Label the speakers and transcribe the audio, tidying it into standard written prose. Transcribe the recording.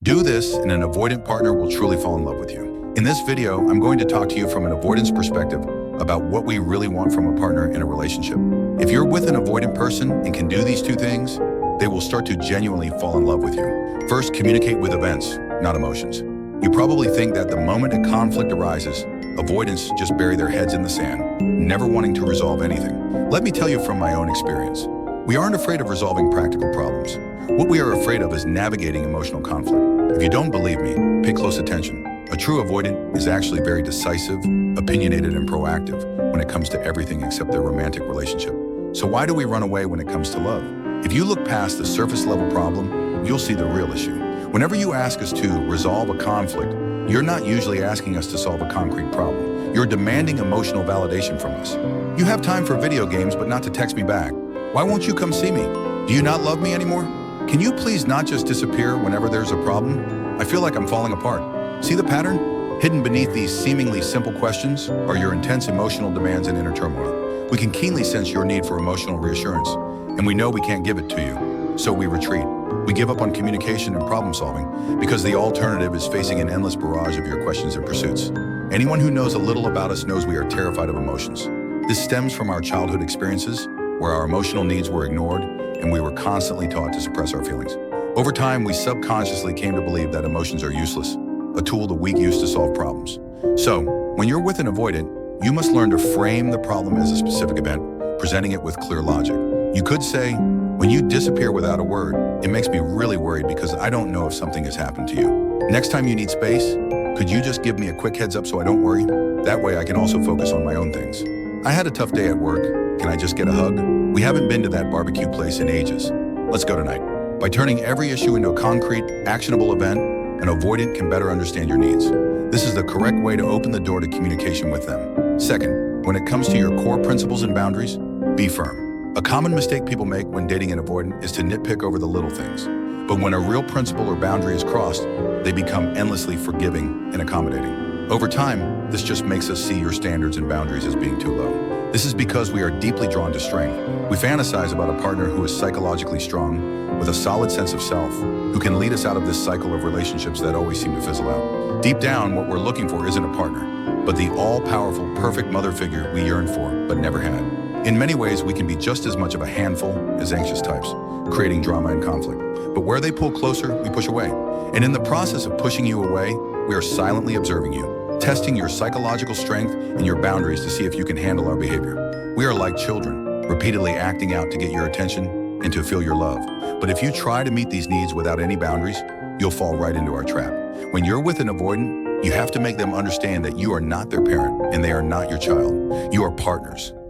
Speaker 1: Do this, and an avoidant partner will truly fall in love with you. In this video, I'm going to talk to you from an avoidance perspective about what we really want from a partner in a relationship. If you're with an avoidant person and can do these two things, they will start to genuinely fall in love with you. First, communicate with events, not emotions. You probably think that the moment a conflict arises, avoidants just bury their heads in the sand, never wanting to resolve anything. Let me tell you from my own experience. We aren't afraid of resolving practical problems. What we are afraid of is navigating emotional conflict. If you don't believe me, pay close attention. A true avoidant is actually very decisive, opinionated, and proactive when it comes to everything except their romantic relationship. So why do we run away when it comes to love? If you look past the surface level problem, you'll see the real issue. Whenever you ask us to resolve a conflict, you're not usually asking us to solve a concrete problem. You're demanding emotional validation from us. You have time for video games, but not to text me back. Why won't you come see me? Do you not love me anymore? Can you please not just disappear whenever there's a problem? I feel like I'm falling apart. See the pattern? Hidden beneath these seemingly simple questions are your intense emotional demands and inner turmoil. We can keenly sense your need for emotional reassurance, and we know we can't give it to you. So we retreat. We give up on communication and problem solving because the alternative is facing an endless barrage of your questions and pursuits. Anyone who knows a little about us knows we are terrified of emotions. This stems from our childhood experiences, where our emotional needs were ignored and we were constantly taught to suppress our feelings. Over time, we subconsciously came to believe that emotions are useless, a tool the weak use to solve problems. So, when you're with an avoidant, you must learn to frame the problem as a specific event, presenting it with clear logic. You could say, when you disappear without a word, it makes me really worried because I don't know if something has happened to you. Next time you need space, could you just give me a quick heads up so I don't worry? That way I can also focus on my own things. I had a tough day at work. Can I just get a hug? We haven't been to that barbecue place in ages. Let's go tonight. By turning every issue into a concrete, actionable event, an avoidant can better understand your needs. This is the correct way to open the door to communication with them. Second, when it comes to your core principles and boundaries, be firm. A common mistake people make when dating an avoidant is to nitpick over the little things. But when a real principle or boundary is crossed, they become endlessly forgiving and accommodating. Over time, this just makes us see your standards and boundaries as being too low. This is because we are deeply drawn to strength. We fantasize about a partner who is psychologically strong, with a solid sense of self, who can lead us out of this cycle of relationships that always seem to fizzle out. Deep down, what we're looking for isn't a partner, but the all-powerful, perfect mother figure we yearn for, but never had. In many ways, we can be just as much of a handful as anxious types, creating drama and conflict. But where they pull closer, we push away. And in the process of pushing you away, we are silently observing you, testing your psychological strength and your boundaries to see if you can handle our behavior. We are like children, repeatedly acting out to get your attention and to feel your love. But if you try to meet these needs without any boundaries, you'll fall right into our trap. When you're with an avoidant, you have to make them understand that you are not their parent and they are not your child. You are partners.